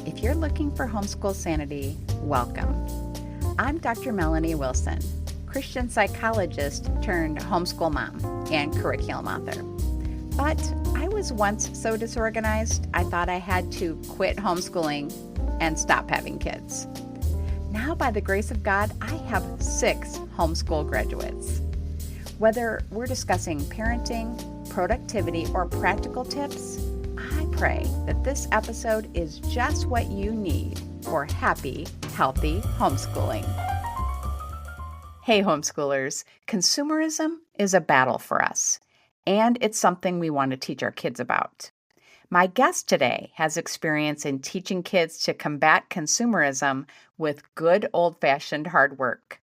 If you're looking for homeschool sanity, welcome. I'm Dr. Melanie Wilson, Christian psychologist turned homeschool mom and curriculum author. But I was once so disorganized, I thought I had to quit homeschooling and stop having kids. Now, by the grace of God, I have 6 homeschool graduates. Whether we're discussing parenting, productivity, or practical tips, I pray that this episode is just what you need for happy, healthy homeschooling. Hey homeschoolers, consumerism is a battle for us, and it's something we want to teach our kids about. My guest today has experience in teaching kids to combat consumerism with good old-fashioned hard work.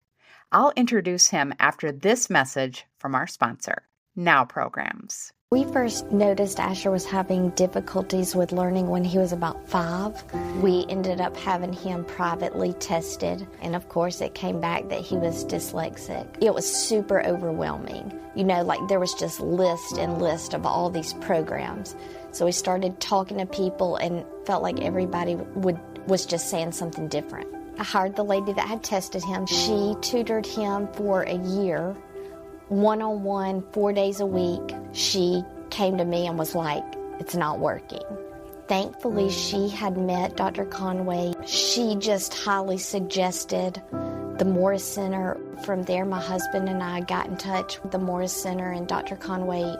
I'll introduce him after this message from our sponsor, Now Programs. We first noticed Asher was having difficulties with learning when he was about 5. We ended up having him privately tested, and of course it came back that he was dyslexic. It was super overwhelming. Like there was just list and list of all these programs. So we started talking to people and felt like everybody was just saying something different. I hired the lady that had tested him. She tutored him for a year. One-on-one, 4 days a week, she came to me and was like, it's not working. Thankfully, she had met Dr. Conway. She just highly suggested the Morris Center. From there, my husband and I got in touch with the Morris Center, and Dr. Conway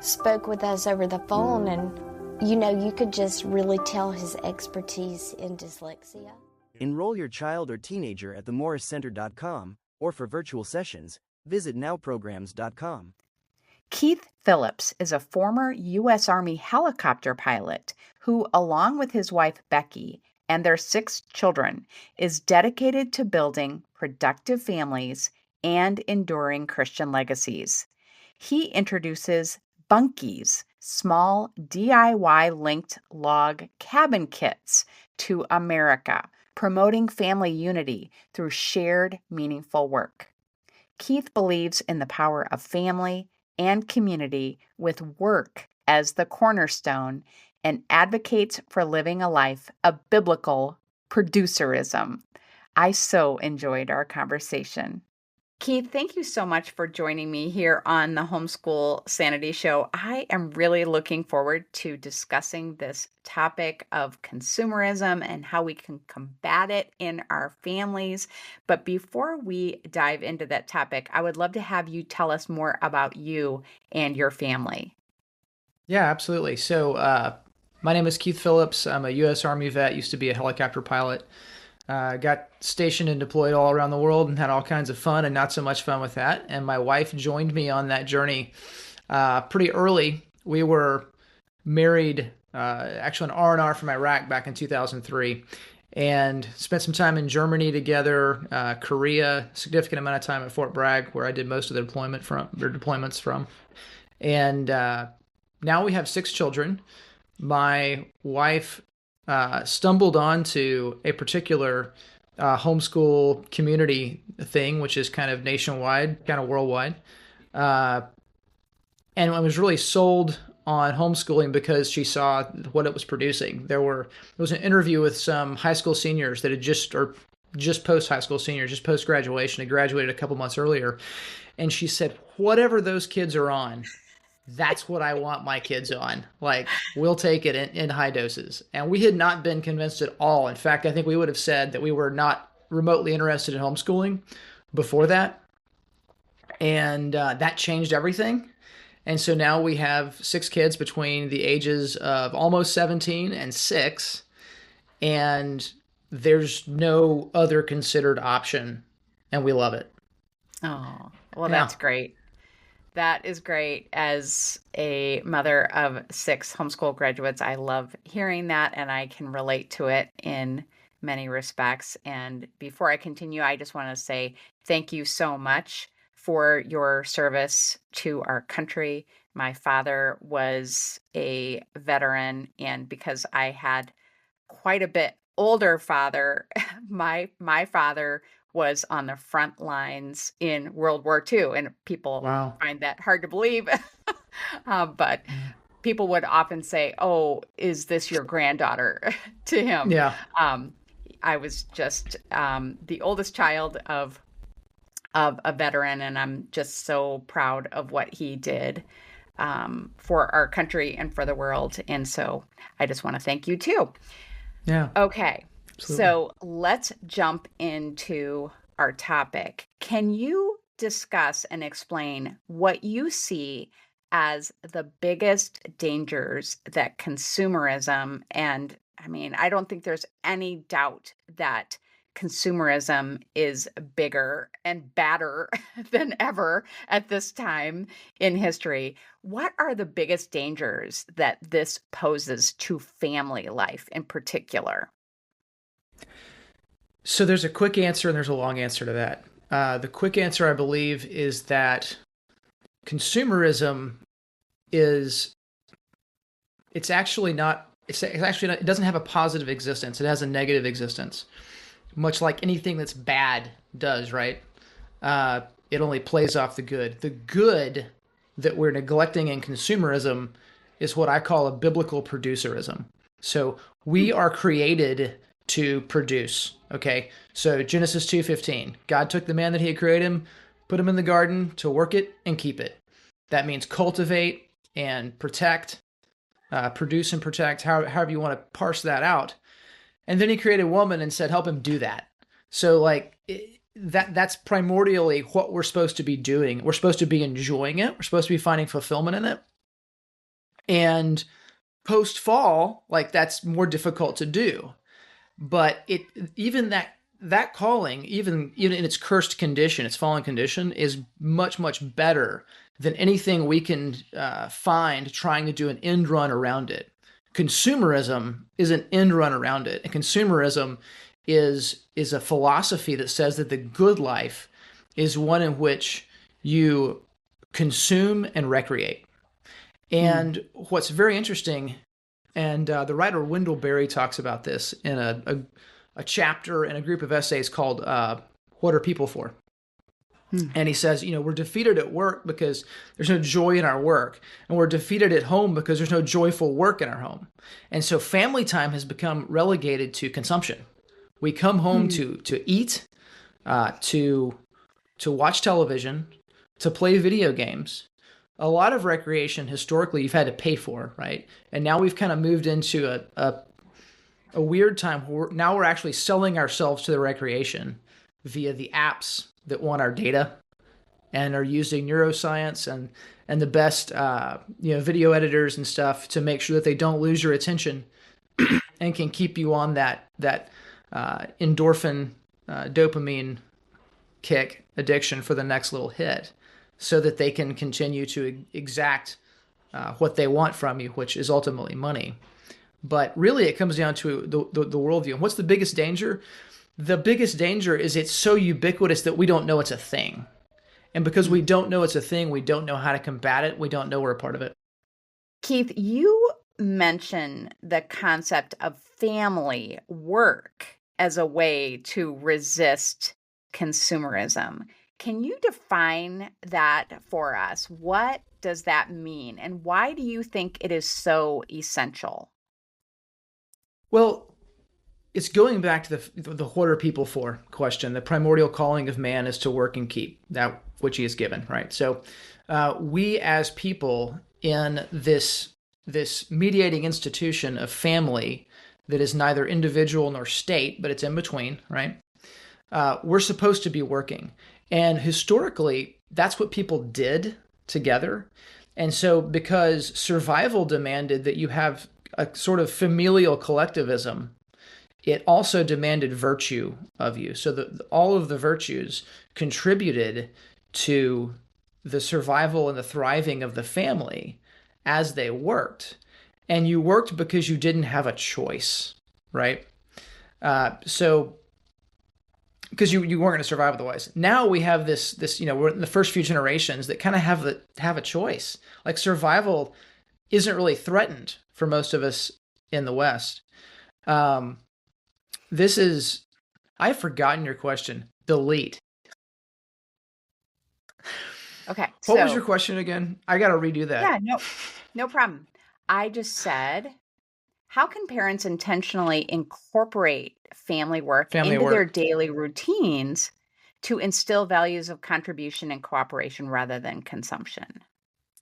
spoke with us over the phone, and you could just really tell his expertise in dyslexia. Enroll your child or teenager at themorriscenter.com, or for virtual sessions, visit nowprograms.com. Keith Phillips is a former U.S. Army helicopter pilot who, along with his wife Becky and their 6 children, is dedicated to building productive families and enduring Christian legacies. He introduces BUNKEYS, small DIY linked log cabin kits, to America, promoting family unity through shared, meaningful work. Keith believes in the power of family and community with work as the cornerstone and advocates for living a life of biblical producerism. I so enjoyed our conversation. Keith, thank you so much for joining me here on the Homeschool Sanity Show. I am really looking forward to discussing this topic of consumerism and how we can combat it in our families. But before we dive into that topic, I would love to have you tell us more about you and your family. Yeah, absolutely. So my name is Keith Phillips. I'm a U.S. Army vet, used to be a helicopter pilot. Got stationed and deployed all around the world and had all kinds of fun and not so much fun with that. And my wife joined me on that journey pretty early. We were married, actually an R&R from Iraq back in 2003, and spent some time in Germany together, Korea, significant amount of time at Fort Bragg, where I did most of the deployments from. And now we have 6 children. My wife stumbled onto a particular homeschool community thing, which is kind of nationwide, kind of worldwide. And I was really sold on homeschooling because she saw what it was producing. There was an interview with some high school seniors that had just post-high school seniors, just post-graduation, had graduated a couple months earlier. And she said, whatever those kids are on, that's what I want my kids on. Like, we'll take it in high doses. And we had not been convinced at all. In fact, I think we would have said that we were not remotely interested in homeschooling before that. And that changed everything. And so now we have 6 kids between the ages of almost 17 and 6. And there's no other considered option. And we love it. Oh, well, that's great. That is great. As a mother of 6 homeschool graduates, I love hearing that, and I can relate to it in many respects. And before I continue, I just want to say thank you so much for your service to our country. My father was a veteran, and because I had quite a bit older father, my father was on the front lines in World War II, and people find that hard to believe. But people would often say, "Oh, is this your granddaughter?" to him. Yeah. Um, I was just the oldest child of a veteran, and I'm just so proud of what he did for our country and for the world. And so I just want to thank you too. Yeah. Okay, Absolutely. so let's jump into our topic. Can you discuss and explain what you see as the biggest dangers that consumerism, and I mean, I don't think there's any doubt that consumerism is bigger and badder than ever at this time in history. What are the biggest dangers that this poses to family life in particular? So there's a quick answer and there's a long answer to that. The quick answer, I believe, is that consumerism is it's actually not it's actually not, it doesn't have a positive existence. It has a negative existence, much like anything that's bad does, right? It only plays off the good. The good that we're neglecting in consumerism is what I call a biblical producerism. So we are created to produce. Okay, so Genesis 2:15, God took the man that He had created him, put him in the garden to work it and keep it. That means cultivate and protect, produce and protect, however you want to parse that out. And then He created woman and said, help him do that. So like that's primordially what we're supposed to be doing. We're supposed to be enjoying it. We're supposed to be finding fulfillment in it. And post fall, like that's more difficult to do. But it even that calling, even in its cursed condition, its fallen condition, is much better than anything we can find trying to do an end run around it. Consumerism is an end run around it, and consumerism is a philosophy that says that the good life is one in which you consume and recreate. Mm. And what's very interesting, and the writer Wendell Berry talks about this in a chapter in a group of essays called What Are People For? Mm. And he says, we're defeated at work because there's no joy in our work. And we're defeated at home because there's no joyful work in our home. And so family time has become relegated to consumption. We come home Mm. to eat, to watch television, to play video games. A lot of recreation historically you've had to pay for, right? And now we've kind of moved into a weird time where now we're actually selling ourselves to the recreation via the apps that want our data and are using neuroscience and the best video editors and stuff to make sure that they don't lose your attention and can keep you on that endorphin dopamine kick addiction for the next little hit, so that they can continue to exact what they want from you, which is ultimately money. But really, it comes down to the worldview. And what's the biggest danger? The biggest danger is it's so ubiquitous that we don't know it's a thing. And because we don't know it's a thing, we don't know how to combat it. We don't know we're a part of it. Keith, you mention the concept of family work as a way to resist consumerism. Can you define that for us? What does that mean? And why do you think it is so essential? Well, it's going back to the what are people for question. The primordial calling of man is to work and keep that which he is given, right? So we as people in this mediating institution of family that is neither individual nor state, but it's in between, right? We're supposed to be working. And historically, that's what people did together. And so because survival demanded that you have a sort of familial collectivism, it also demanded virtue of you. So that all of the virtues contributed to the survival and the thriving of the family as they worked. And you worked because you didn't have a choice, right? So because you weren't going to survive otherwise. Now we have this we're in the first few generations that kind of have a choice. Like survival isn't really threatened for most of us in the West. This is I've forgotten your question. Delete. Okay, What was so your question again? I got to redo yeah, that. no problem. I just said, how can parents intentionally incorporate family work Family into their work. daily routines to instill values of contribution and cooperation rather than consumption?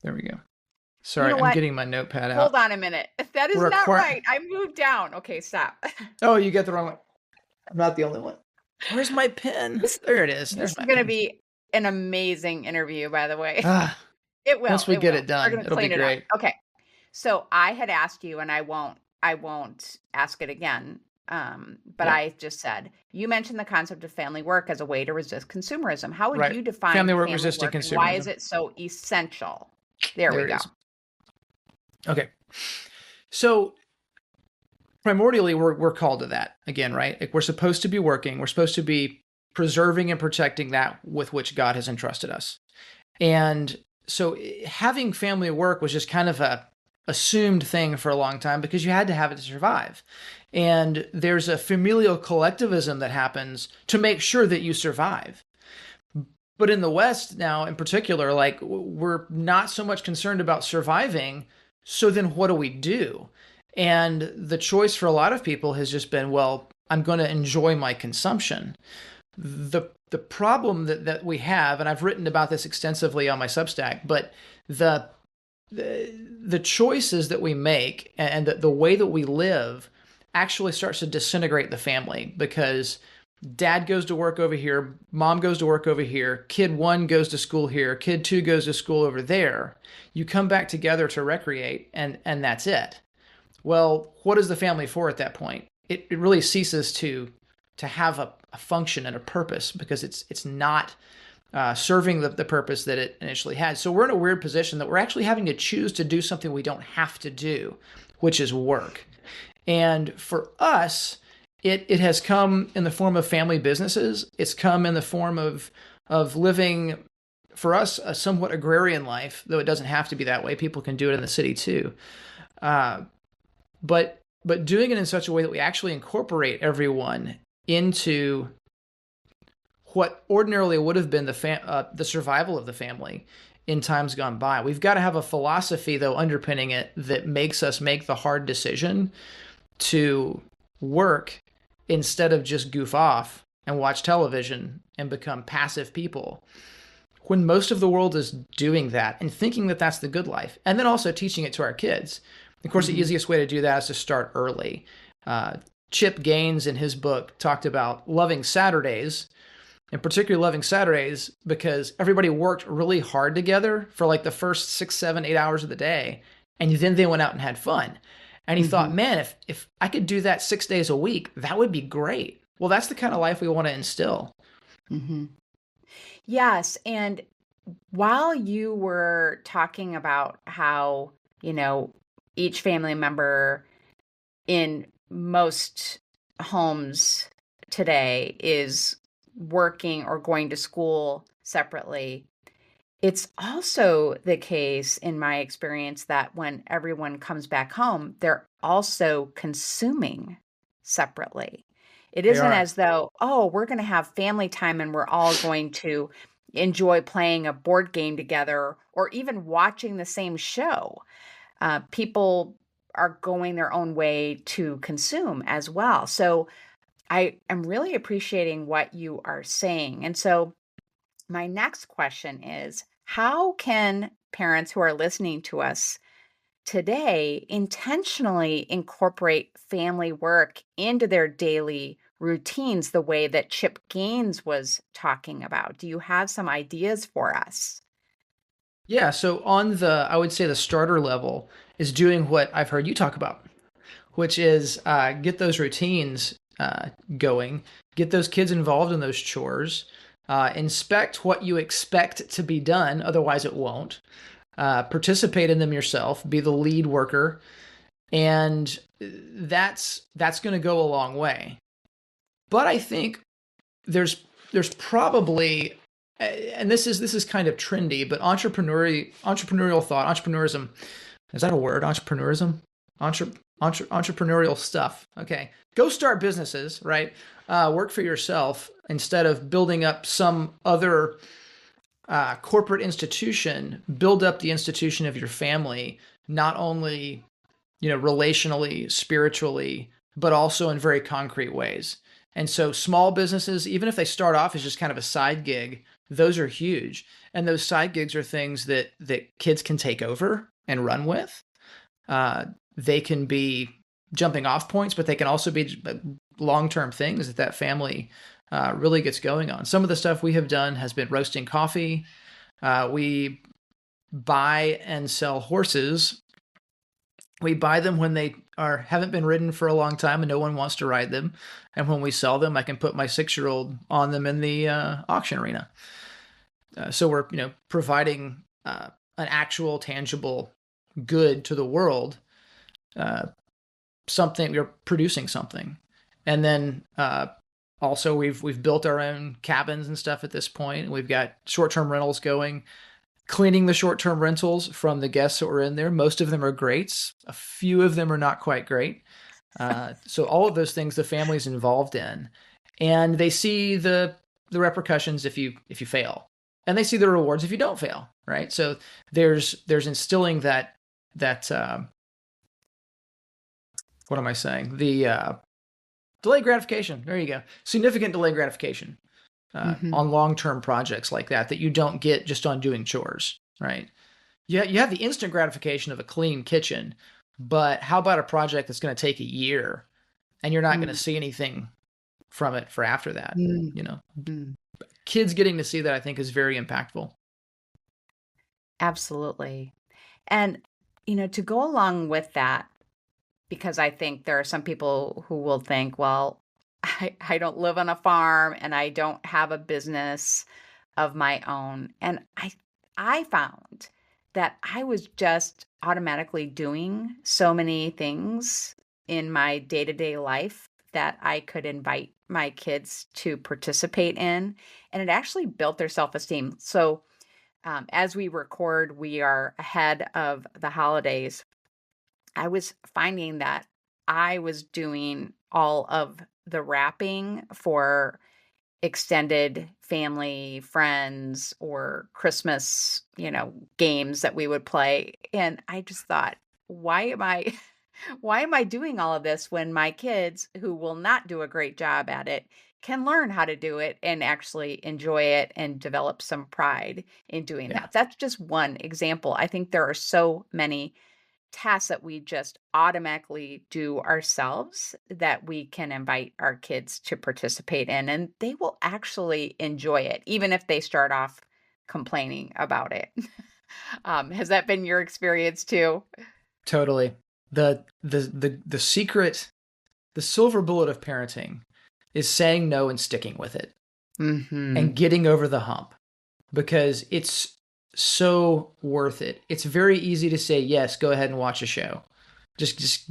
There we go. You Sorry, know I'm what? getting my notepad Hold out. on a minute. That is not Require. right. I moved down. Okay, stop. Oh, you get the wrong one. I'm not the only one. Where's my pen? This There it is. this There's is my going to pen. be an amazing interview, by the way. Ah, It will. once we It get will. it We're done, going to it'll be clean it up. great. Okay. So I had asked you, and I won't ask it again. But Yeah, I just said you mentioned the concept of family work as a way to resist consumerism. How would right. you define Family work family resisting work, and why is consumerism. it so essential? There we There it go. is. Okay. So primordially, we're called to that again, right? Like we're supposed to be working. We're supposed to be preserving and protecting that with which God has entrusted us. And so having family work was just kind of a assumed thing for a long time because you had to have it to survive. And there's a familial collectivism that happens to make sure that you survive. But in the West now, in particular, like we're not so much concerned about surviving. So then what do we do? And the choice for a lot of people has just been, well, I'm going to enjoy my consumption. The problem that we have, and I've written about this extensively on my Substack, but the the choices that we make and the way that we live actually starts to disintegrate the family because dad goes to work over here, mom goes to work over here, kid one goes to school here, kid two goes to school over there. You come back together to recreate, and that's it. Well, what is the family for at that point? It really ceases to have a function and a purpose because it's not serving the purpose that it initially had. So we're in a weird position that we're actually having to choose to do something we don't have to do, which is work. And for us, it has come in the form of family businesses. It's come in the form of living, for us, a somewhat agrarian life, though it doesn't have to be that way. People can do it in the city too. Uh, but doing it in such a way that we actually incorporate everyone into what ordinarily would have been the survival of the family in times gone by. We've got to have a philosophy, though, underpinning it that makes us make the hard decision to work instead of just goof off and watch television and become passive people. When most of the world is doing that and thinking that that's the good life, and then also teaching it to our kids. Of course, the easiest way to do that is to start early. Chip Gaines, in his book, talked about loving Saturdays, and particularly loving Saturdays because everybody worked really hard together for like the first 6, 7, 8 hours of the day, and then they went out and had fun. And he thought, man, if I could do that 6 days a week, that would be great. Well, that's the kind of life we want to instill. Mm-hmm. Yes. And while you were talking about how, each family member in most homes today is working or going to school separately, it's also the case in my experience that when everyone comes back home, they're also consuming separately. It They isn't are. as though, oh, we're going to have family time and we're all going to enjoy playing a board game together or even watching the same show. People are going their own way to consume as well. So I am really appreciating what you are saying. And so my next question is, how can parents who are listening to us today intentionally incorporate family work into their daily routines the way that Chip Gaines was talking about? Do you have some ideas for us? Yeah. So I would say the starter level is doing what I've heard you talk about, which is get those routines going, get those kids involved in those chores, inspect what you expect to be done, otherwise it won't. Participate in them yourself, be the lead worker, and that's going to go a long way. But I think there's probably, and this is kind of trendy, but entrepreneurial thought, entrepreneurism, is that a word? Entrepreneurism, entrepreneurial stuff. Okay, go start businesses, right? Work for yourself instead of building up some other corporate institution. Build up the institution of your family, not only relationally, spiritually, but also in very concrete ways. And so small businesses, even if they start off as just kind of a side gig, those are huge. And those side gigs are things that kids can take over and run with. Uh, they can be jumping off points, but they can also be long-term things that family really gets going on. Some of the stuff we have done has been roasting coffee. We buy and sell horses. We buy them when they haven't been ridden for a long time and no one wants to ride them. And when we sell them, I can put my 6-year-old on them in the auction arena. So we're providing an actual tangible good to the world. Something we're producing something, and then also we've built our own cabins and stuff at this point. We've got short-term rentals going. Cleaning the short-term rentals from the guests that were in there. Most of them are greats. A few of them are not quite great. So all of those things the family's involved in, and they see the repercussions if you fail, and they see the rewards if you don't fail. Right. So there's instilling that what am I saying? The delayed gratification. There you go. Significant delayed gratification. On long-term projects like that you don't get just on doing chores, right? You have the instant gratification of a clean kitchen, but how about a project that's going to take a year and you're not going to see anything from it for after that? Kids getting to see that, I think, is very impactful. Absolutely. And, to go along with that, because I think there are some people who will think, well, I don't live on a farm and I don't have a business of my own. And I found that I was just automatically doing so many things in my day-to-day life that I could invite my kids to participate in. And it actually built their self-esteem. So as we record, we are ahead of the holidays. I was finding that I was doing all of the wrapping for extended family, friends, or Christmas, games that we would play. And I just thought, why am I why am I doing all of this when my kids, who will not do a great job at it, can learn how to do it and actually enjoy it and develop some pride in doing Yeah. that? That's just one example. I think there are so many tasks that we just automatically do ourselves that we can invite our kids to participate in, and they will actually enjoy it, even if they start off complaining about it. Has that been your experience too? Totally. The secret, the silver bullet of parenting is saying no and sticking with it and getting over the hump, because it's so worth it. It's very easy to say, yes, go ahead and watch a show. Just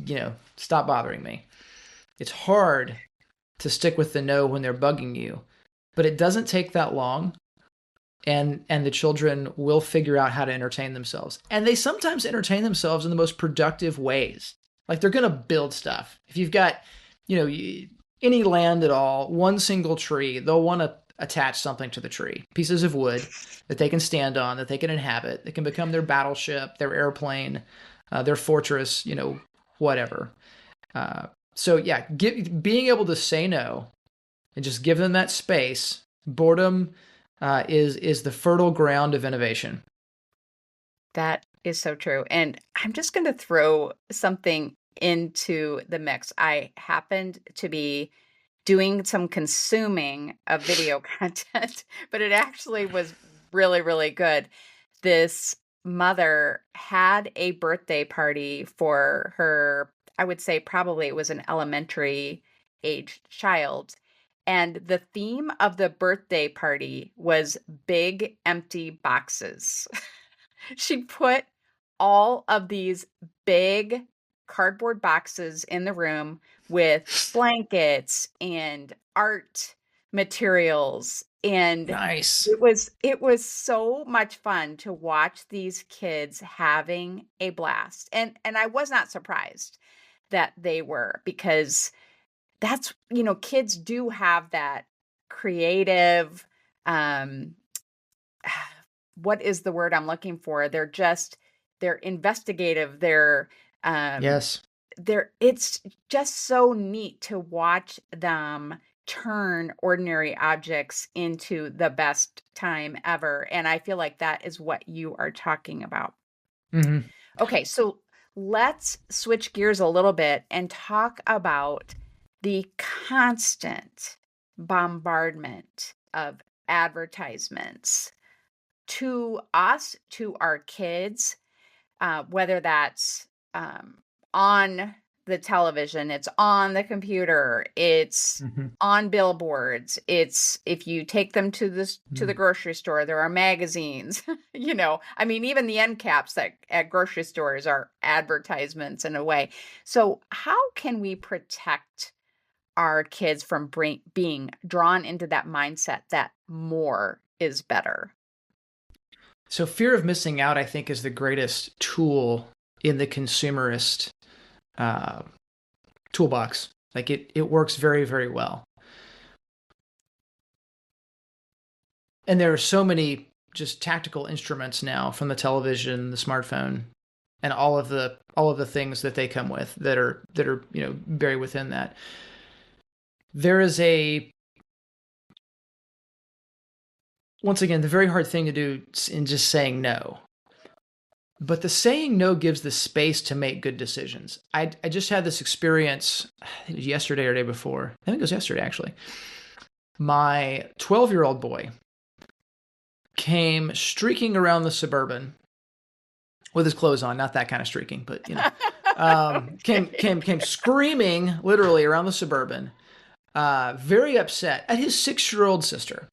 stop bothering me. It's hard to stick with the no when they're bugging you, but it doesn't take that long. And the children will figure out how to entertain themselves. And they sometimes entertain themselves in the most productive ways. Like, they're going to build stuff. If you've got, any land at all, one single tree, they'll want to attach something to the tree. Pieces of wood that they can stand on, that they can inhabit. That can become their battleship, their airplane, their fortress, whatever. So yeah, being able to say no and just give them that space. Boredom is the fertile ground of innovation. That is so true. And I'm just going to throw something into the mix. I happened to be doing some consuming of video content, but it actually was really, really good. This mother had a birthday party for her, I would say probably it was an elementary age child. And the theme of the birthday party was big empty boxes. She put all of these big cardboard boxes in the room with blankets and art materials, and Nice. it was so much fun to watch these kids having a blast. And I was not surprised that they were, because that's, kids do have that creative, um what is the word I'm looking for? They're investigative. They're Yes. it's just so neat to watch them turn ordinary objects into the best time ever, and I feel like that is what you are talking about. Hmm. Okay, so let's switch gears a little bit and talk about the constant bombardment of advertisements to us, to our kids, whether that's on the television, it's on the computer, it's Hmm. on billboards, it's if you take them to the grocery store, there are magazines. I mean, even the end caps that at grocery stores are advertisements in a way. So how can we protect our kids from being drawn into that mindset that more is better? So fear of missing out, I think, is the greatest tool in the consumerist uh, toolbox. Like it works very, very well. And there are so many just tactical instruments now, from the television, the smartphone, and all of the things that they come with that are very within that. There is once again, the very hard thing to do in just saying no. But the saying no gives the space to make good decisions. I just had this experience, I think it was yesterday or day before. I think it was yesterday, actually. My 12-year-old boy came streaking around the Suburban with his clothes on, not that kind of streaking, but came screaming literally around the Suburban, very upset at his 6-year-old sister.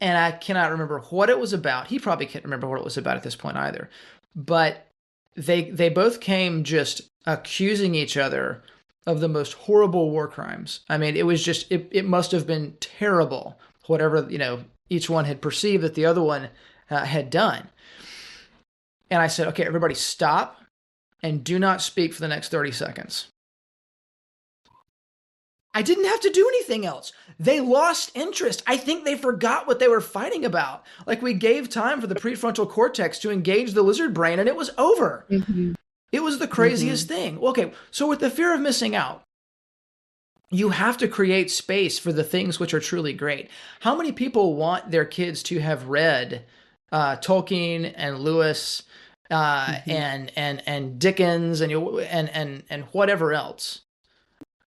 And I cannot remember what it was about. He probably can't remember what it was about at this point either. But they both came just accusing each other of the most horrible war crimes. I mean, it was just it must have been terrible, whatever each one had perceived that the other one had done. And I said, okay, everybody stop and do not speak for the next 30 seconds. I didn't have to do anything else. They lost interest. I think they forgot what they were fighting about. Like, we gave time for the prefrontal cortex to engage the lizard brain, and it was over. Mm-hmm. It was the craziest thing. Okay, so with the fear of missing out, you have to create space for the things which are truly great. How many people want their kids to have read Tolkien and Lewis and Dickens and whatever else?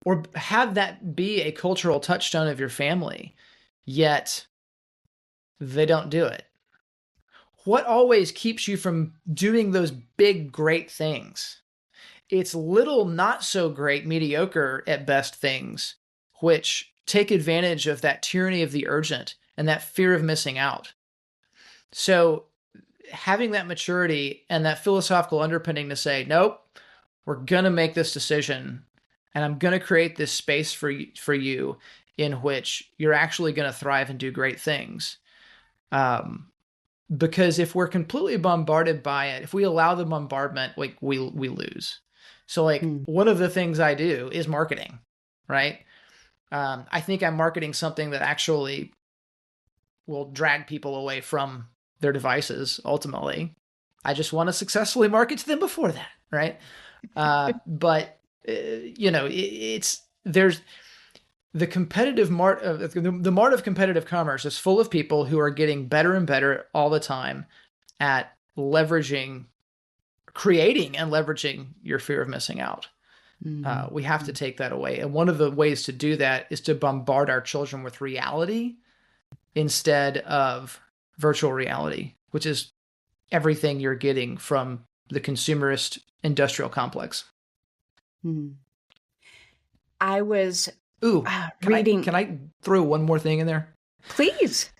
Or have that be a cultural touchstone of your family, yet they don't do it? What always keeps you from doing those big, great things? It's little, not so great, mediocre at best things, which take advantage of that tyranny of the urgent and that fear of missing out. So having that maturity and that philosophical underpinning to say, nope, we're going to make this decision. And I'm going to create this space for you in which you're actually going to thrive and do great things. Because if we're completely bombarded by it, if we allow the bombardment, like we lose. So one of the things I do is marketing, right? I think I'm marketing something that actually will drag people away from their devices. Ultimately, I just want to successfully market to them before that, right? But there's the competitive mart of the mart of competitive commerce is full of people who are getting better and better all the time at creating and leveraging your fear of missing out. We have to take that away. And one of the ways to do that is to bombard our children with reality instead of virtual reality, which is everything you're getting from the consumerist industrial complex. I was reading. Can I throw one more thing in there? Please.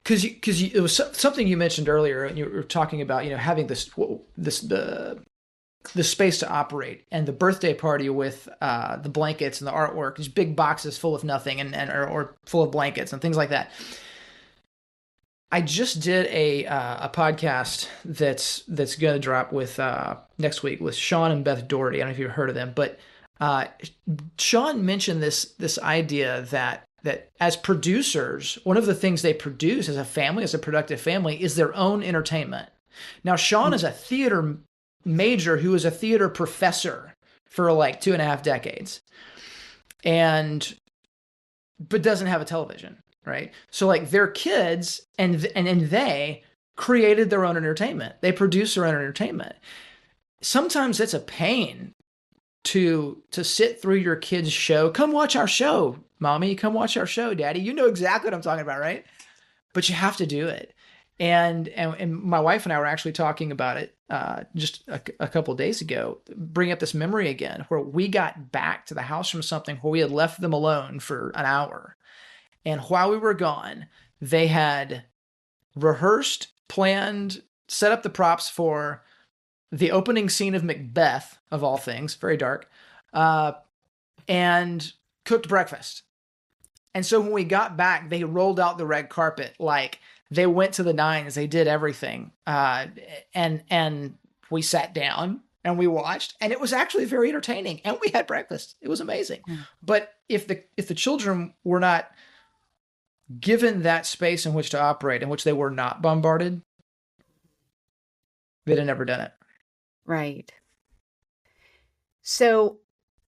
Because it was something you mentioned earlier, and you were talking about having the space to operate, and the birthday party with the blankets and the artwork, these big boxes full of nothing or full of blankets and things like that. I just did a podcast that's going to drop with next week with Sean and Beth Doherty. I don't know if you've heard of them, but Sean mentioned this idea that as producers, one of the things they produce as a family, as a productive family, is their own entertainment. Now, Sean is a theater major who is a theater professor, for like 2.5 decades, and but doesn't have a television, right? So like their kids and they created their own entertainment. They produce their own entertainment. Sometimes it's a pain to sit through your kid's show. Come watch our show, mommy. Come watch our show, daddy. You know exactly what I'm talking about, right? But you have to do it. And my wife and I were actually talking about it just a couple of days ago, bring up this memory again, where we got back to the house from something where we had left them alone for an hour. And while we were gone, they had rehearsed, planned, set up the props for the opening scene of Macbeth, of all things, very dark, and cooked breakfast. And so when we got back, they rolled out the red carpet, like they went to the nines, they did everything. And we sat down and we watched, and it was actually very entertaining. And we had breakfast. It was amazing. Mm. But if the children were not given that space in which to operate, in which they were not bombarded, they'd have never done it. Right. So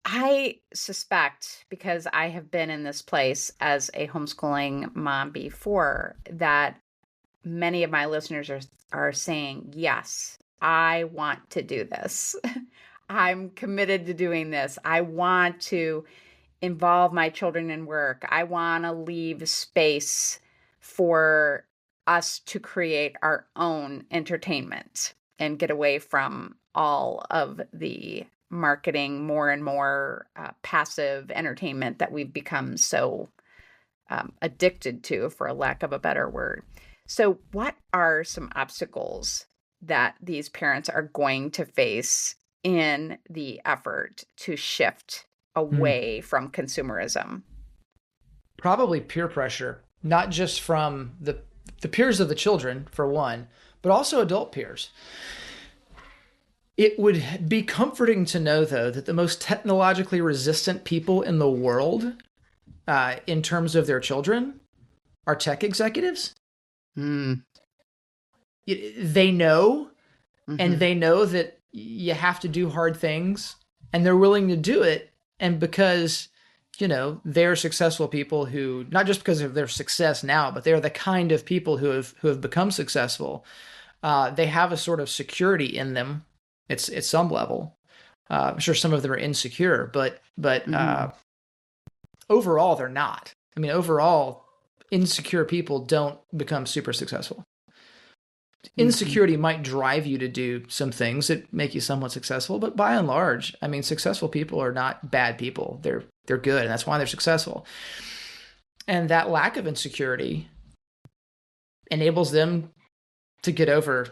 I suspect, because I have been in this place as a homeschooling mom before, that many of my listeners are saying, yes, I want to do this. I'm committed to doing this. I want to involve my children in work. I want to leave space for us to create our own entertainment and get away from all of the marketing, more and more passive entertainment that we've become so addicted to, for a lack of a better word. So what are some obstacles that these parents are going to face in the effort to shift away from consumerism? Probably peer pressure, not just from the peers of the children, for one, but also adult peers. It would be comforting to know, though, that the most technologically resistant people in the world, in terms of their children, are tech executives. Mm. They know, and they know that you have to do hard things, and they're willing to do it. And because, they're successful people who, not just because of their success now, but they're the kind of people who have become successful. They have a sort of security in them. It's at some level. I'm sure some of them are insecure, but overall, they're not. I mean, overall, insecure people don't become super successful. Insecurity might drive you to do some things that make you somewhat successful, but by and large, I mean, successful people are not bad people. They're good, and that's why they're successful. And that lack of insecurity enables them to get over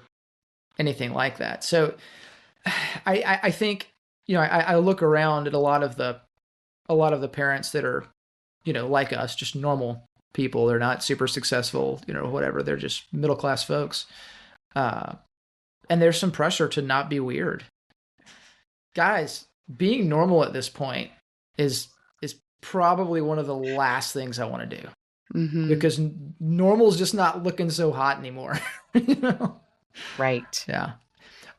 anything like that. So I think, I look around at a lot of the parents that are, like us, just normal people. They're not super successful, whatever. They're just middle-class folks. And there's some pressure to not be weird. Guys, being normal at this point is probably one of the last things I want to do. Because normal's just not looking so hot anymore. Right. Yeah.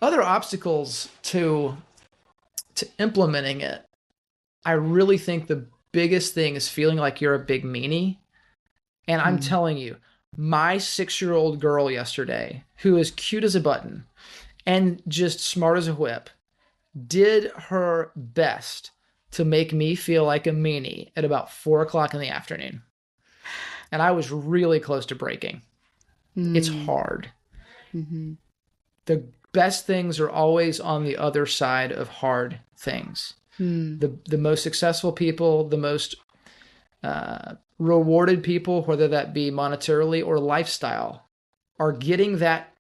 Other obstacles to implementing it, I really think the biggest thing is feeling like you're a big meanie. And I'm telling you, my 6-year-old girl yesterday, who is cute as a button and just smart as a whip, did her best to make me feel like a meanie at about 4:00 in the afternoon. And I was really close to breaking. It's hard. The best things are always on the other side of hard things. The most successful people, the most rewarded people, whether that be monetarily or lifestyle, are getting that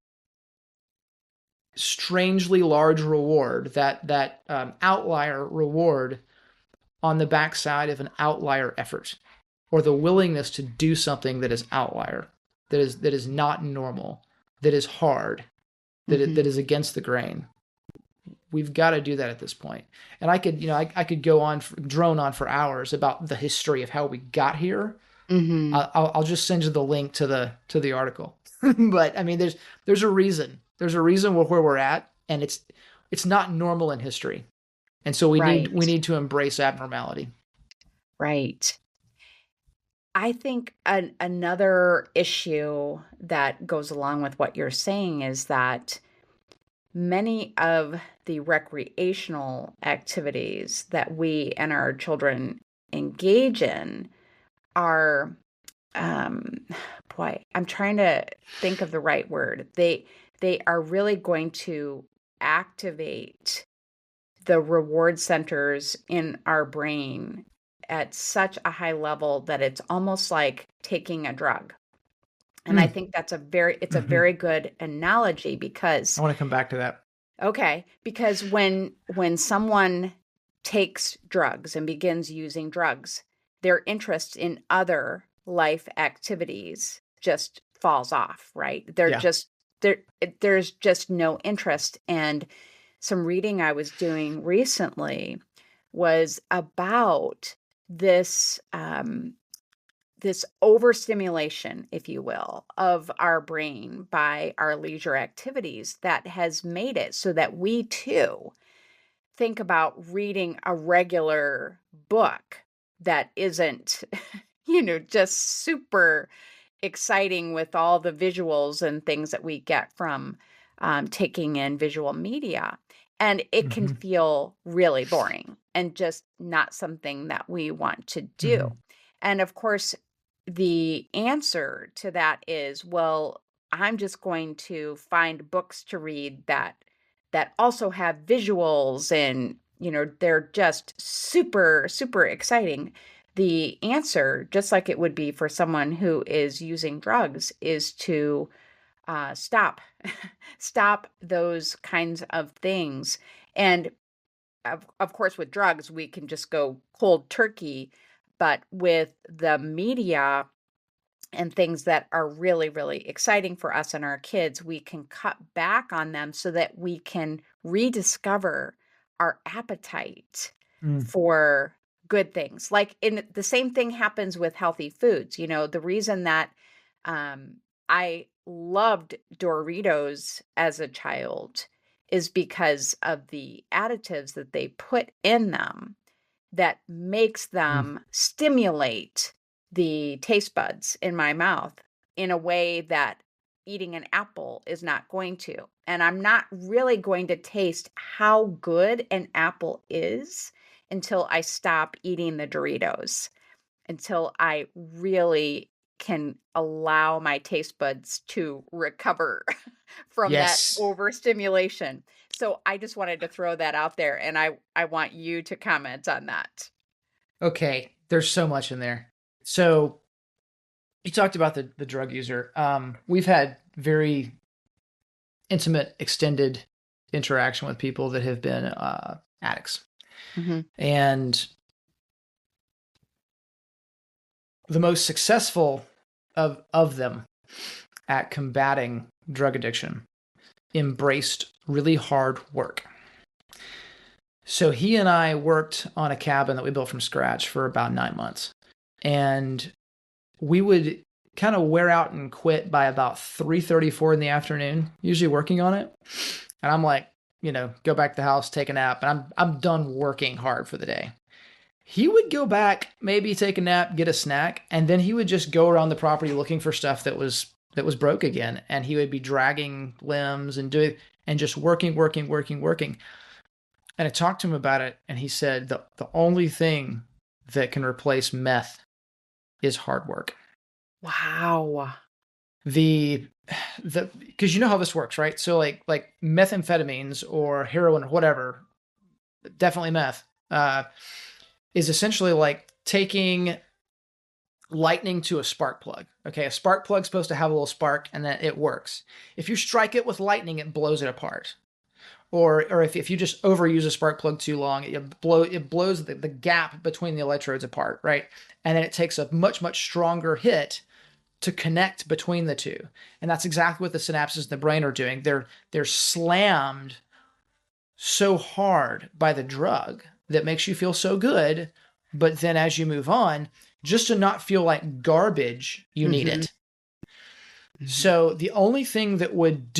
strangely large reward, that outlier reward, on the backside of an outlier effort, or the willingness to do something that is outlier, that is not normal, that is hard, that is against the grain. We've got to do that at this point. And I could go on, drone on for hours about the history of how we got here. I'll just send you the link to the article. But I mean, there's a reason. There's a reason where we're at, and it's not normal in history. And so we Right. need to embrace abnormality. Right. I think another issue that goes along with what you're saying is that many of the recreational activities that we and our children engage in are, um, boy, I'm trying to think of the right word. They are really going to activate the reward centers in our brain at such a high level that it's almost like taking a drug. And I Mm. think it's a Hmm. very good analogy I because, want to come back to that. okay, because when someone takes drugs and begins using drugs, their interest in other life activities just falls off, right? Yeah. There's just no interest. And some reading I was doing recently was about this this overstimulation, if you will, of our brain by our leisure activities that has made it so that we too think about reading a regular book that isn't, just super exciting with all the visuals and things that we get from taking in visual media. And it can Hmm. feel really boring and just not something that we want to do. Hmm. And of course, the answer to that is, well, I'm just going to find books to read that also have visuals and, they're just super, super exciting. The answer, just like it would be for someone who is using drugs, is to stop, stop those kinds of things. And of course, with drugs, we can just go cold turkey. But with the media and things that are really, really exciting for us and our kids, we can cut back on them so that we can rediscover our appetite Mm. for good things. Like in the same thing happens with healthy foods. The reason that I loved Doritos as a child is because of the additives that they put in them that makes Mm. them stimulate the taste buds in my mouth in a way that eating an apple is not going to. And I'm not really going to taste how good an apple is until I stop eating the Doritos, until I really can allow my taste buds to recover from that Yes. overstimulation. So I just wanted to throw that out there, and I want you to comment on that. Okay. There's so much in there. So you talked about the drug user. We've had very intimate, extended interaction with people that have been addicts. Mhm. And the most successful of them at combating drug addiction embraced really hard work. So he and I worked on a cabin that we built from scratch for about 9 months. And we would kind of wear out and quit by about 3:34 in the afternoon, usually working on it. And I'm like, go back to the house, take a nap, and I'm done working hard for the day. He would go back, maybe take a nap, get a snack, and then he would just go around the property looking for stuff that was broke again, and he would be dragging limbs and doing and just working, working, working, working. And I talked to him about it, and he said the only thing that can replace meth is hard work. Wow. The because you know how this works, right? So like methamphetamines or heroin or whatever, definitely meth, is essentially like taking lightning to a spark plug. Okay, a spark plug's supposed to have a little spark and then it works. If you strike it with lightning, it blows it apart. Or if you just overuse a spark plug too long, it blows the gap between the electrodes apart, right? And then it takes a much, much stronger hit to connect between the two. And that's exactly what the synapses in the brain are doing. They're slammed so hard by the drug that makes you feel so good, but then as you move on, just to not feel like garbage, you need Mhm. it. Mhm. So the only thing that would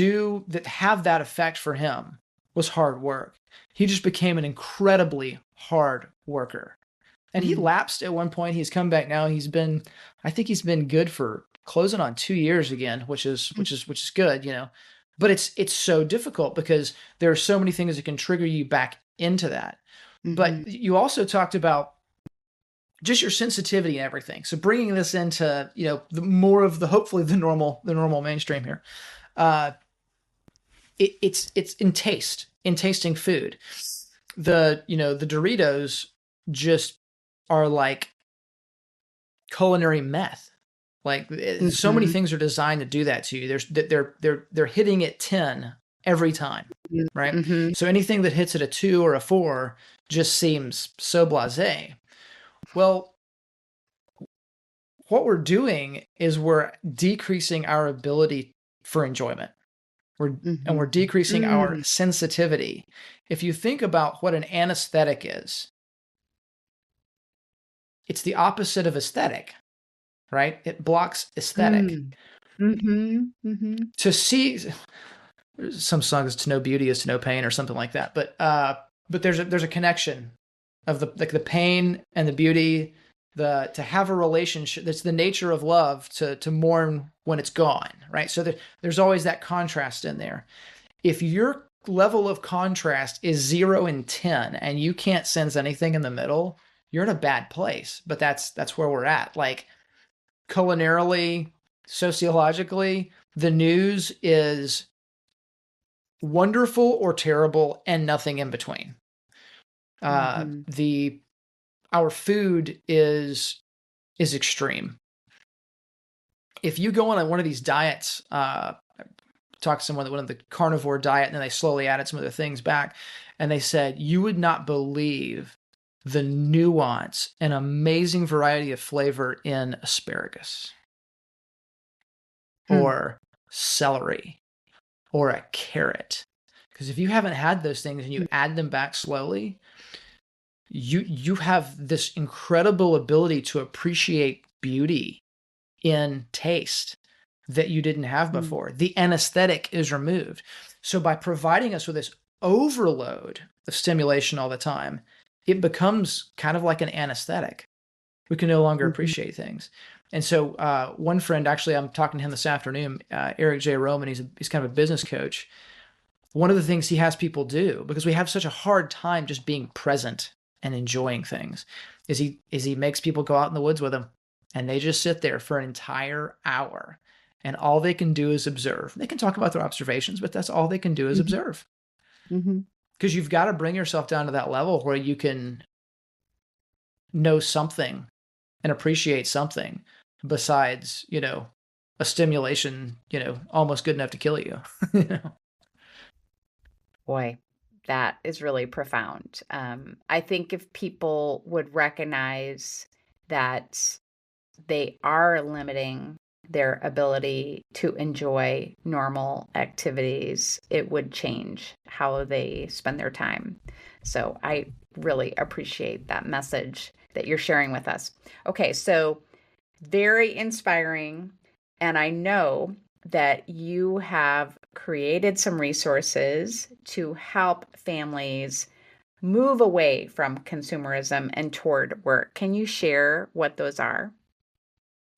have that effect for him was hard work. He just became an incredibly hard worker. And he Mm. lapsed at one point. He's come back now. I think he's been good for closing on 2 years again, which is good, you know. But it's so difficult because there are so many things that can trigger you back into that. Mm-hmm. But you also talked about just your sensitivity and everything. So bringing this into, you know, the more of the, hopefully the normal mainstream here. Uh, it's in tasting food. The Doritos just are like culinary meth. Like so many Mm-hmm. things are designed to do that to you. They're hitting at 10 every time, right? Mm-hmm. So anything that hits at a 2 or a 4 just seems so blasé. Well, what we're doing is we're decreasing our ability for enjoyment. We're Mm-hmm. decreasing our Mm. sensitivity. If you think about what an anesthetic is, it's the opposite of aesthetic, right? It blocks aesthetic. Mm. Mm-hmm. Mm-hmm. To see some songs, to know beauty is to know pain or something like that. But there's a connection of the pain and the beauty, the to have a relationship. That's the nature of love, to mourn when it's gone, right? So there's always that contrast in there. If your level of contrast is 0 and 10 and you can't sense anything in the middle, you're in a bad place. But that's where we're at. Like culinarily, sociologically, the news is wonderful or terrible and nothing in between. Mm-hmm. The Our food is extreme. If you go on one of these diets, talk to someone that went on the carnivore diet and then they slowly added some other things back, and they said you would not believe the nuance and amazing variety of flavor in asparagus Hmm. or celery or a carrot. Because if you haven't had those things and you add them back slowly, you have this incredible ability to appreciate beauty in taste that you didn't have Mm. before. The anesthetic is removed. So by providing us with this overload of stimulation all the time, it becomes kind of like an anesthetic. We can no longer Mhm. appreciate things. And so one friend, actually, I'm talking to him this afternoon, Eric J. Roman, he's kind of a business coach. One of the things he has people do, because we have such a hard time just being present and enjoying things, is he makes people go out in the woods with him, and they just sit there for an entire hour, and all they can do is observe. They can talk about their observations, but that's all they can do is Mhm. observe. Mhm. Because you've got to bring yourself down to that level where you can know something and appreciate something besides, a stimulation, almost good enough to kill you. You know? Boy, that is really profound. I think if people would recognize that they are limiting their ability to enjoy normal activities, it would change how they spend their time. So I really appreciate that message that you're sharing with us. Okay, so very inspiring. And I know that you have created some resources to help families move away from consumerism and toward work. Can you share what those are?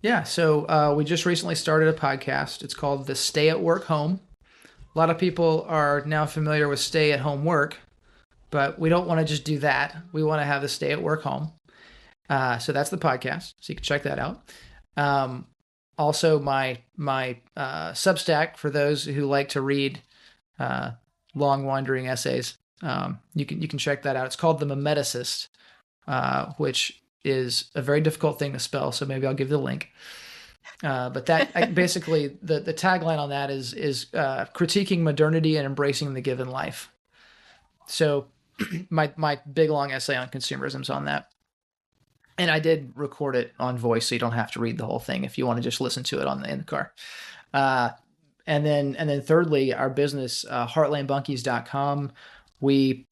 Yeah, so we just recently started a podcast. It's called the Stay at Work Home. A lot of people are now familiar with stay at home work, but we don't want to just do that. We want to have the Stay at Work Home. So that's the podcast. So you can check that out. Um, Also, my Substack for those who like to read uh, long wandering essays. You can check that out. It's called The Memeticist, which is a very difficult thing to spell. So maybe I'll give you the link. But basically the tagline on that is critiquing modernity and embracing the given life. So my big long essay on consumerism is on that. And I did record it on voice, so you don't have to read the whole thing if you want to just listen to it in the car. Uh, and then thirdly, our business, heartlandbunkeys.com. We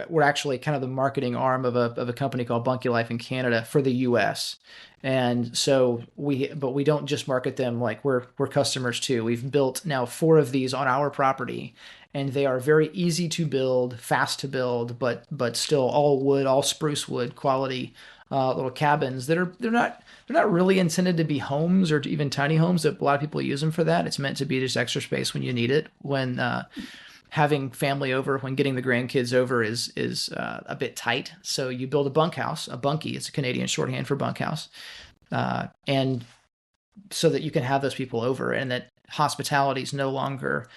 we're actually kind of the marketing arm of a company called Bunky Life in Canada for the U.S. And so we don't just market them, like we're customers too. We've built now 4 of these on our property, and they are very easy to build, fast to build, but still all wood, all spruce wood quality little cabins that are they're not really intended to be homes or even tiny homes. A lot of people use them for that. It's meant to be just extra space when you need it. When having family over, when getting the grandkids over is a bit tight. So you build a bunkhouse, a bunkie. It's a Canadian shorthand for bunkhouse, and so that you can have those people over, and that hospitality is no longer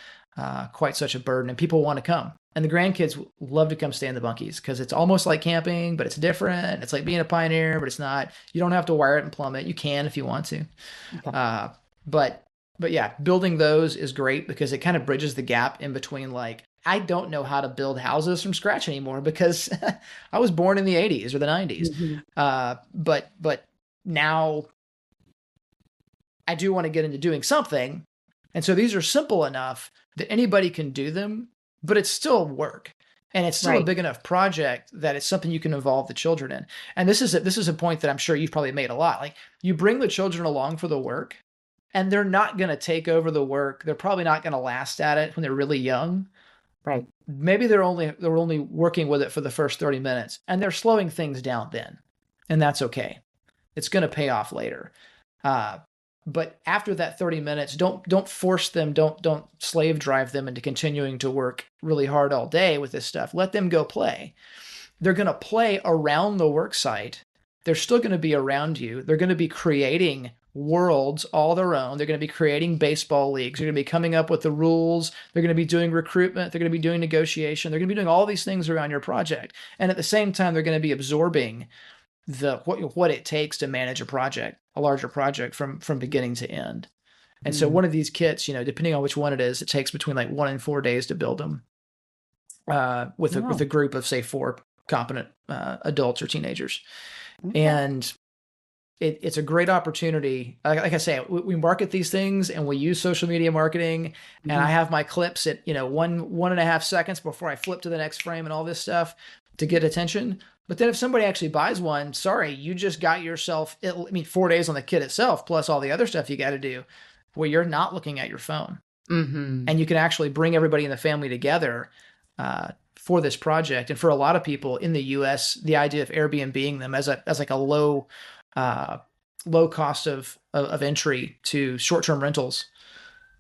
quite such a burden, and people want to come. And the grandkids love to come stay in the bunkies because it's almost like camping, but it's different. It's like being a pioneer, but it's not. You don't have to wire it and plumb it. You can if you want to. Okay. But yeah, building those is great because it kind of bridges the gap in between, like, I don't know how to build houses from scratch anymore because I was born in the 80s or the 90s. But now I do want to get into doing something. And so these are simple enough that anybody can do them, but it's still work. And it's still a Right. big enough project that it's something you can involve the children in. And this is a point that I'm sure you've probably made a lot. Like, you bring the children along for the work, and they're not going to take over the work. They're probably not going to last at it when they're really young. Right. Maybe they're only working with it for the first 30 minutes, and they're slowing things down then. And that's okay. It's going to pay off later. But after that 30 minutes, don't force them, don't slave drive them into continuing to work really hard all day with this stuff. Let them go play. They're going to play around the work site. They're still going to be around you. They're going to be creating worlds all their own. They're going to be creating baseball leagues. They're going to be coming up with the rules. They're going to be doing recruitment. They're going to be doing negotiation. They're going to be doing all these things around your project. And at the same time, they're going to be absorbing what it takes to manage a larger project from beginning to end. And so one of these kits, depending on which one it is, it takes between like 1 and 4 days to build them with a group of, say, 4 competent adults or teenagers. Okay. And it's a great opportunity. Like I say, we market these things and we use social media marketing, and I have my clips at 1.5 seconds before I flip to the next frame and all this stuff to get attention. But then if somebody actually buys one, sorry, you just got yourself, 4 days on the kit itself, plus all the other stuff you got to do, where you're not looking at your phone. And you can actually bring everybody in the family together for this project. And for a lot of people in the U.S., the idea of Airbnb-ing them as like a low cost of entry to short-term rentals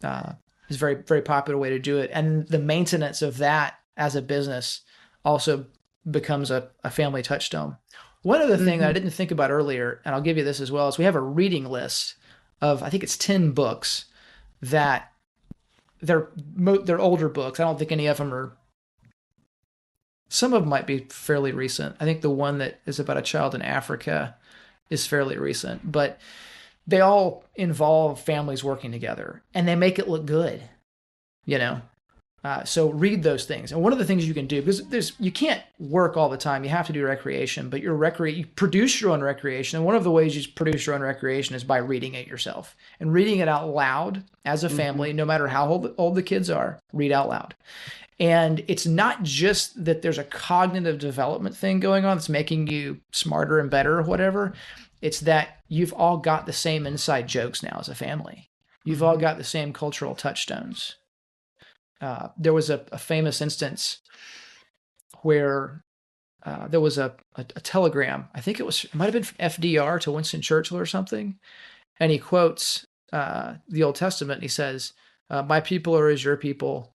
is a very, very popular way to do it. And the maintenance of that as a business also becomes a family touchstone. One other thing that I didn't think about earlier, and I'll give you this as well, is we have a reading list of, I think it's 10 books that they're older books. I don't think any of them are, some of them might be fairly recent. I think the one that is about a child in Africa is fairly recent, but they all involve families working together and they make it look good, So read those things. And one of the things you can do, because you can't work all the time, you have to do recreation, but you produce your own recreation. And one of the ways you produce your own recreation is by reading it yourself and reading it out loud as a family, no matter how old the kids are, read out loud. And it's not just that there's a cognitive development thing going on that's making you smarter and better or whatever. It's that you've all got the same inside jokes now as a family. You've all got the same cultural touchstones. There was a famous instance where there was a telegram. I think it might have been from FDR to Winston Churchill or something. And he quotes the Old Testament. And he says, my people are as your people,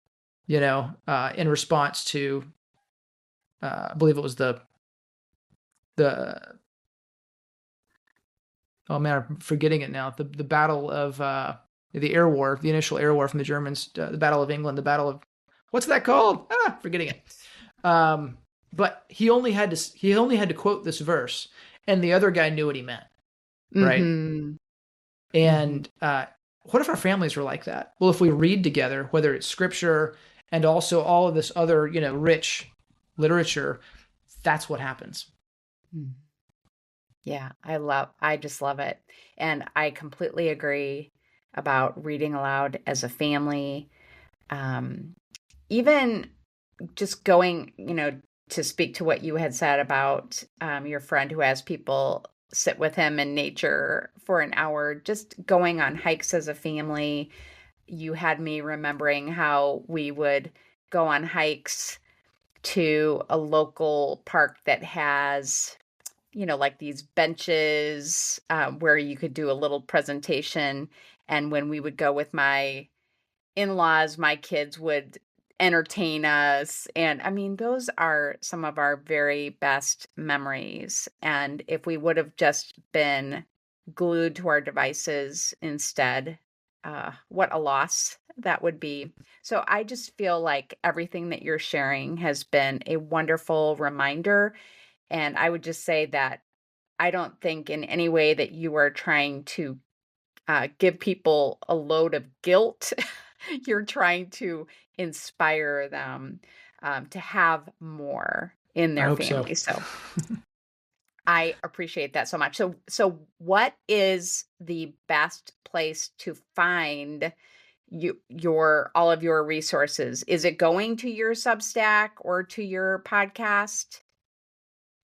in response to, I believe it was the oh man, I'm forgetting it now. The battle of the air war, the initial air war from the Germans, the Battle of England, the Battle of, what's that called? Forgetting it. But he only had to quote this verse, and the other guy knew what he meant, right? And what if our families were like that? Well, if we read together, whether it's scripture and also all of this other, rich literature, that's what happens. Yeah, I just love it. And I completely agree about reading aloud as a family. Even just going, to speak to what you had said about your friend who has people sit with him in nature for an hour, just going on hikes as a family. You had me remembering how we would go on hikes to a local park that has, like these benches where you could do a little presentation. And when we would go with my in-laws, my kids would entertain us. And I mean, those are some of our very best memories. And if we would have just been glued to our devices instead, what a loss that would be. So I just feel like everything that you're sharing has been a wonderful reminder. And I would just say that I don't think in any way that you are trying to give people a load of guilt. You're trying to inspire them to have more in I their hope so. family. So I appreciate that so much. So what is the best place to find all of your resources? Is it going to your Substack or to your podcast?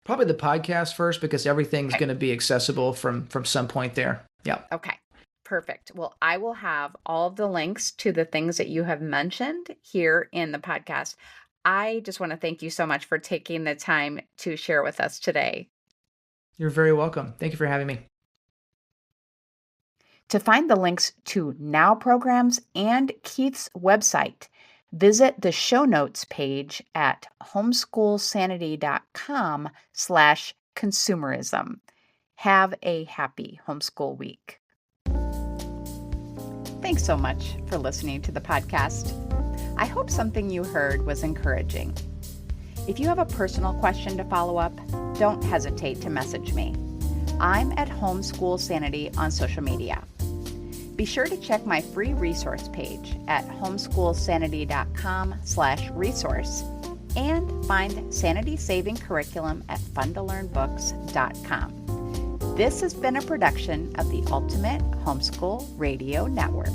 Probably the podcast first because everything's Okay. going to be accessible from some point there. Yeah. Okay. Perfect. Well, I will have all of the links to the things that you have mentioned here in the podcast. I just want to thank you so much for taking the time to share with us today. You're very welcome. Thank you for having me. To find the links to Now programs and Keith's website, visit the show notes page at homeschoolsanity.com/consumerism. Have a happy homeschool week. Thanks so much for listening to the podcast. I hope something you heard was encouraging. If you have a personal question to follow up, don't hesitate to message me. I'm at Homeschool Sanity on social media. Be sure to check my free resource page at homeschoolsanity.com/resource and find Sanity Saving Curriculum at funtolearnbooks.com. This has been a production of the Ultimate Homeschool Radio Network.